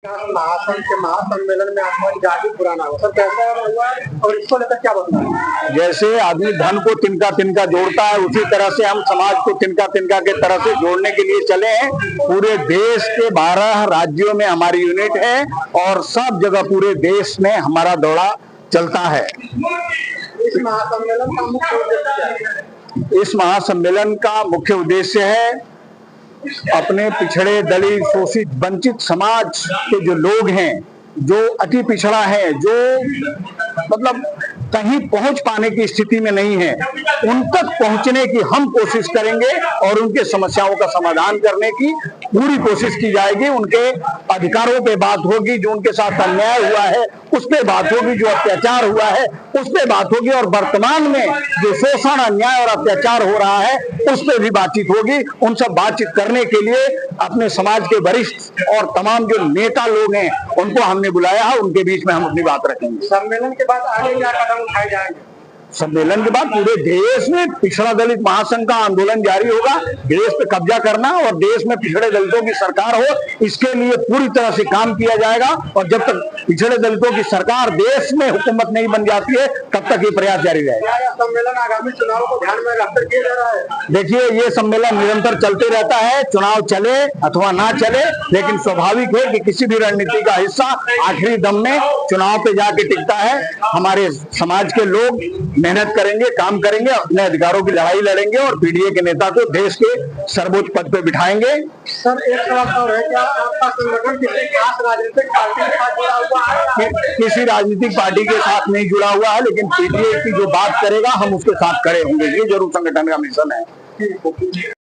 महासंघ के महासम्मेलन में आत्महत्या जाति पुराना हो सर, कैसा हुआ और इसको लेकर क्या बताना? जैसे आदमी धन को तिनका तिनका जोड़ता है, उसी तरह से हम समाज को तिनका तिनका के तरह से जोड़ने के लिए चले हैं। पूरे देश के 12 राज्यों में हमारी यूनिट है और सब जगह पूरे देश में हमारा दौड़ा चलता है। इस महासम्मेलन का मुख्य उद्देश्य क्या है? इस महासम्मेलन का मुख्य उद्देश्य है अपने पिछड़े, दलित, शोषित, वंचित समाज के जो लोग हैं, जो अति पिछड़ा है, जो मतलब कहीं पहुंच पाने की स्थिति में नहीं है, उन तक पहुंचने की हम कोशिश करेंगे और उनके समस्याओं का समाधान करने की पूरी कोशिश की जाएगी। उनके अधिकारों पे बात होगी, जो उनके साथ अन्याय हुआ है उस पे बात होगी, जो अत्याचार हुआ है उस पे बात होगी और वर्तमान में जो शोषण, अन्याय और अत्याचार हो रहा है उस पे भी बातचीत होगी। उन सब बातचीत करने के लिए अपने समाज के वरिष्ठ और तमाम जो नेता लोग हैं उनको हमने बुलाया है, उनके बीच में हम अपनी बात रखेंगे। सम्मेलन के बाद आगे क्या कदम उठाए जाएंगे? सम्मेलन के बाद पूरे देश में पिछड़ा दलित महासंघ का आंदोलन जारी होगा। देश पे कब्जा करना और देश में पिछड़े दलितों की सरकार हो, इसके लिए पूरी तरह से काम किया जाएगा। और जब तक पिछड़े दलितों की सरकार देश में हुकूमत नहीं बन जाती है तब तक ये प्रयास जारी रहेगा। क्या सम्मेलन आगामी चुनाव को ध्यान में रखकर किया जा रहा है? देखिए, ये सम्मेलन निरंतर चलते रहता है, चुनाव चले अथवा ना चले, लेकिन स्वाभाविक है कि किसी भी रणनीति का हिस्सा आखिरी दम में चुनाव पे जाके टिकता है। हमारे समाज के लोग मेहनत करेंगे, काम करेंगे, अपने अधिकारों की लड़ाई लड़ेंगे और पीडीए के नेता को देश के सर्वोच्च पद पे बिठाएंगे। सर, एक सवाल और है, क्या आपका संगठन किसी खास राजनीतिक पार्टी के साथ जुड़ा हुआ है? किसी राजनीतिक पार्टी के साथ नहीं जुड़ा हुआ है, लेकिन पीडीए की जो बात करेगा हम उसके साथ खड़े होंगे। ये जरूर संगठन का मिशन है।